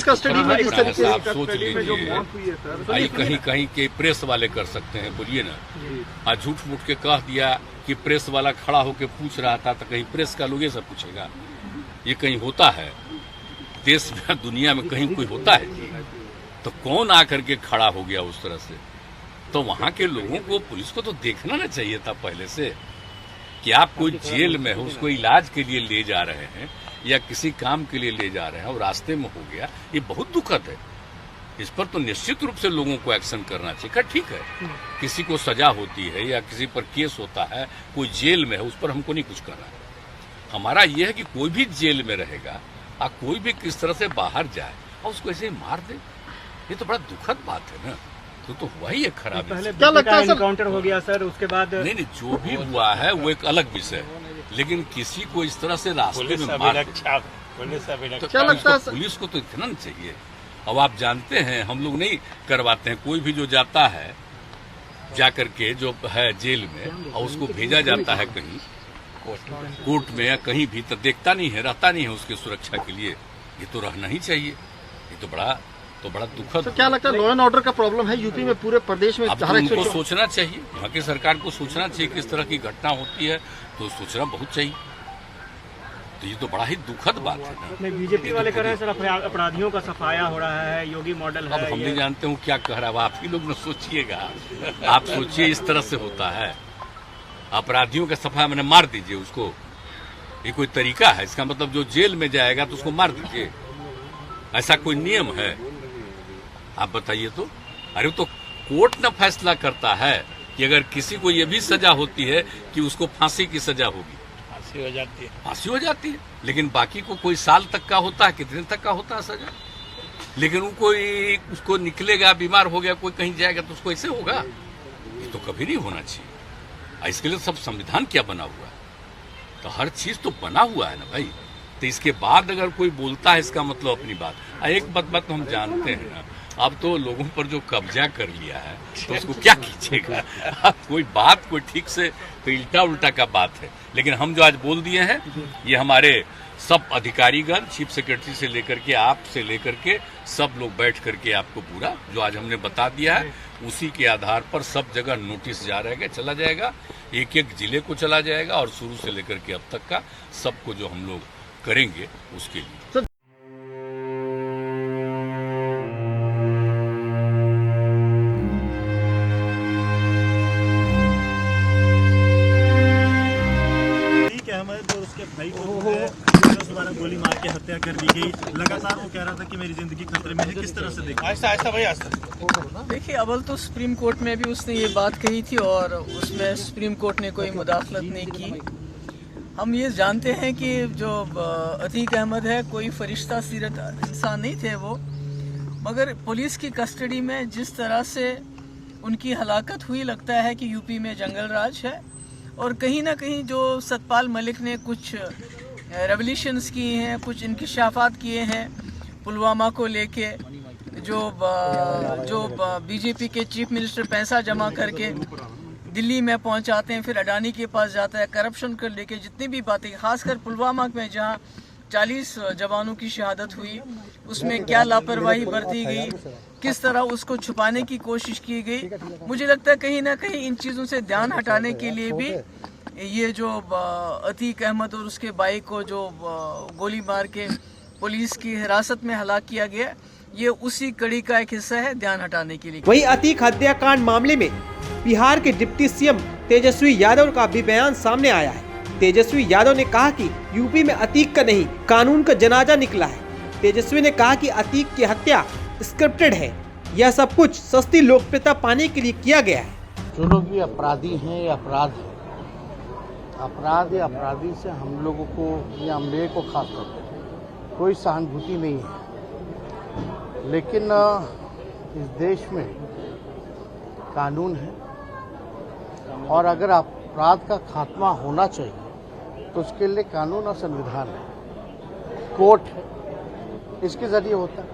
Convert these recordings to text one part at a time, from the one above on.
Custody में जिस तरीके से आप सोच लीजिए, कहीं कहीं के प्रेस वाले कर सकते हैं, बोलिए ना। आज झूठ मूठ के कह दिया कि प्रेस वाला खड़ा होकर पूछ रहा था, तो कहीं प्रेस का लोग ये सब पूछेगा? ये कहीं होता है देश में, दुनिया में कहीं कोई होता है? तो कौन आकर के खड़ा हो गया उस तरह से? तो वहां के लोगों को, पुलिस को तो देखना ना चाहिए था पहले से कि आप कोई जेल में हो, उसको इलाज के लिए ले जा रहे हैं या किसी काम के लिए ले जा रहे हैं और रास्ते में हो गया। ये बहुत दुखद है। इस पर तो निश्चित रूप से लोगों को एक्शन करना चाहिए। ठीक है, किसी को सजा होती है या किसी पर केस होता है, कोई जेल में है, उस पर हमको नहीं कुछ करना है। हमारा यह है कि कोई भी जेल में रहेगा और कोई भी किस तरह से बाहर जाए और उसको ऐसे ही मार दे, ये तो बड़ा दुखद बात है ना। तो हुआ ही एक खराबी। क्या लगता है एनकाउंटर हो गया सर, उसके बाद नहीं, जो भी हुआ है वो एक अलग विषय, लेकिन किसी को इस तरह से रास्ते में मार तो क्या लगता है पुलिस को तो इतना नहीं चाहिए। अब आप जानते हैं, हम लोग नहीं करवाते हैं, कोई भी जो जाता है जाकर के जो है जेल में और उसको भेजा जाता है कहीं कोर्ट में या कहीं भी, तो देखता नहीं है, रहता नहीं है उसकी सुरक्षा के लिए। ये तो रहना ही चाहिए। ये तो बड़ा दुखद। तो क्या लगता है लॉ एंड ऑर्डर का प्रॉब्लम है यूपी में, पूरे प्रदेश में? अब उनको सोचना चाहिए, वहाँ की सरकार को सोचना चाहिए कि इस तरह की घटना होती है तो सोचना बहुत चाहिए। तो ये तो बड़ा ही दुखद बात है ना। बीजेपी वाले कह रहे हैं सर अपराधियों का सफाया हो रहा है, योगी मॉडल है। अब हम नहीं जानते हूँ क्या कह रहा है, आप ही लोग न सोचिएगा। आप सोचिए इस तरह से होता है, अपराधियों का सफाया मैंने मार दीजिए उसको, ये कोई तरीका है? इसका मतलब जो जेल में जाएगा तो उसको मार दीजिए, ऐसा कोई नियम है? आप बताइए तो। अरे तो कोर्ट न फैसला करता है कि अगर किसी को ये भी सजा होती है कि उसको फांसी की सजा होगी, फांसी हो जाती है, लेकिन बाकी को कोई साल तक का होता है, कितने तक का होता है सजा। लेकिन वो कोई उसको निकलेगा, बीमार हो गया, कोई कहीं जाएगा तो उसको ऐसे होगा? ये तो कभी नहीं होना चाहिए। इसके लिए सब संविधान क्या बना हुआ है, तो हर चीज तो बना हुआ है ना भाई। तो इसके बाद अगर कोई बोलता है, इसका मतलब अपनी बात। एक बात तो हम जानते हैं ना, अब तो लोगों पर जो कब्जा कर लिया है तो उसको क्या कीजिएगा? कोई बात कोई ठीक से तो उल्टा उल्टा का बात है। लेकिन हम जो आज बोल दिए हैं, ये हमारे सब अधिकारीगण, चीफ सेक्रेटरी से लेकर के, आप से लेकर के, सब लोग बैठ करके आपको पूरा जो आज हमने बता दिया है, उसी के आधार पर सब जगह नोटिस चला जाएगा, एक एक जिले को चला जाएगा और शुरू से लेकर के अब तक का सबको जो हम लोग करेंगे उसके लिए। अहमद और उसके भाई को द्वारा गोली मार के हत्या कर दी गई, लगातार वो कह रहा था कि मेरी जिंदगी खतरे में है। किस तरह से देखा? ऐसा भाई देखिए, अव्वल तो सुप्रीम कोर्ट में भी उसने ये बात कही थी और उसमें सुप्रीम कोर्ट ने कोई मुदाखलत नहीं की। हम ये जानते हैं कि जो अतीक अहमद है कोई फरिश्ता सीरत इंसान नहीं थे वो, मगर पुलिस की कस्टडी में जिस तरह से उनकी हलाकत हुई, लगता है कि यूपी में जंगल राज है। और कहीं ना कहीं जो सतपाल मलिक ने कुछ रेवोल्यूशंस किए हैं, कुछ इंकिशाफात किए हैं पुलवामा को लेके, जो बीजेपी के चीफ मिनिस्टर पैसा जमा करके दिल्ली में पहुंचाते हैं, फिर अडानी के पास जाता है, करप्शन कर लेके जितनी भी बातें, खासकर पुलवामा में जहां 40 जवानों की शहादत हुई, उसमें क्या लापरवाही बरती गई, किस तरह उसको छुपाने की कोशिश की गई। मुझे लगता है कहीं ना कहीं इन चीज़ों से ध्यान हटाने के लिए भी ये जो अतीक अहमद और उसके भाई को जो गोली मार के पुलिस की हिरासत में हलाक किया गया, ये उसी कड़ी का एक हिस्सा है, ध्यान हटाने के लिए। वही अतीक हत्याकांड मामले में बिहार के डिप्टी सीएम तेजस्वी यादव का भी बयान सामने आया है। तेजस्वी यादव ने कहा कि यूपी में अतीक का नहीं, कानून का जनाजा निकला है। तेजस्वी ने कहा कि अतीक की हत्या स्क्रिप्टेड है, यह सब कुछ सस्ती लोकप्रियता पाने के लिए किया गया है। जो लोग भी अपराधी हैं या अपराध है, अपराध या अपराधी से हम लोगों को या मेरे को खासकर कोई सहानुभूति नहीं है। लेकिन इस देश में कानून है और अगर अपराध का खात्मा होना चाहिए तो उसके लिए कानून और संविधान है, कोर्ट है, इसके जरिए होता है।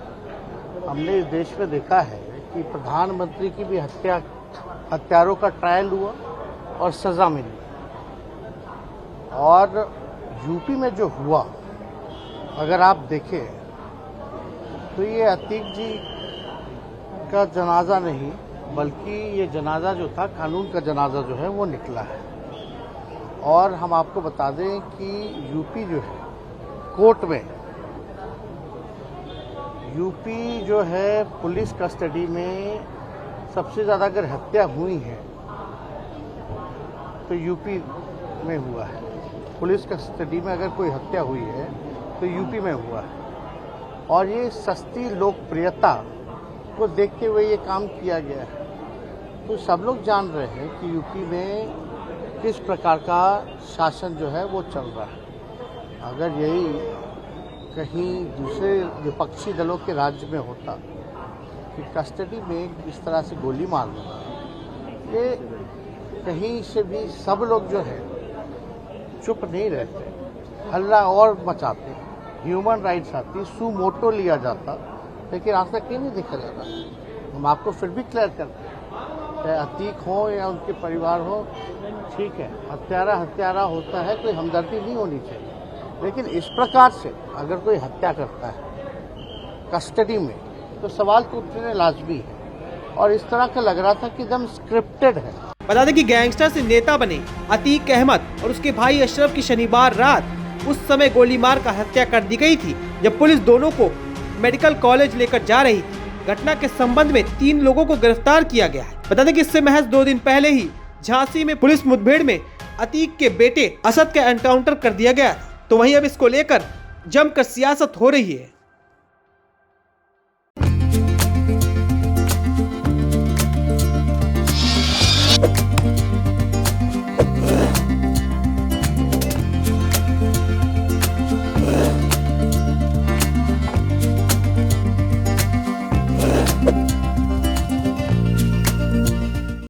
हमने इस देश में देखा है कि प्रधानमंत्री की भी हत्यारों का ट्रायल हुआ और सजा मिली। और यूपी में जो हुआ, अगर आप देखें तो ये अतीक जी का जनाजा नहीं, बल्कि ये जनाजा जो था, कानून का जनाजा जो है वो निकला है। और हम आपको बता दें कि यूपी जो है कोर्ट में, यूपी जो है पुलिस कस्टडी में सबसे ज़्यादा अगर हत्या हुई है तो यूपी में हुआ है। पुलिस कस्टडी में अगर कोई हत्या हुई है तो यूपी में हुआ है। और ये सस्ती लोकप्रियता को देखते हुए ये काम किया गया है। तो सब लोग जान रहे हैं कि यूपी में किस प्रकार का शासन जो है वो चल रहा है। अगर यही कहीं दूसरे विपक्षी दलों के राज्य में होता कि कस्टडी में इस तरह से गोली मारना, ये कहीं से भी सब लोग जो है चुप नहीं रहते, हल्ला और मचाते, ह्यूमन राइट्स आती, सुमोटो लिया जाता, लेकिन आज तक ये नहीं देखा जाता। हम आपको फिर भी क्लियर करते हैं, चाहे अतीक हो या उनके परिवार हो, ठीक है, हत्यारा हत्यारा होता है, कोई हमदर्दी नहीं होनी चाहिए। लेकिन इस प्रकार से अगर कोई हत्या करता है कस्टडी में तो सवाल तो उठने लाजमी है। और इस तरह का लग रहा था कि एकदम स्क्रिप्टेड है। बता दें कि गैंगस्टर से नेता बने अतीक अहमद और उसके भाई अशरफ की शनिवार रात उस समय गोली मार कर हत्या कर दी गई थी, जब पुलिस दोनों को मेडिकल कॉलेज लेकर जा रही थी। घटना के संबंध में 3 लोगों को गिरफ्तार किया गया है। बता दें कि इससे महज 2 दिन पहले ही झांसी में पुलिस मुठभेड़ में अतीक के बेटे असद का एनकाउंटर कर दिया गया। तो वहीं अब इसको लेकर जमकर सियासत हो रही है।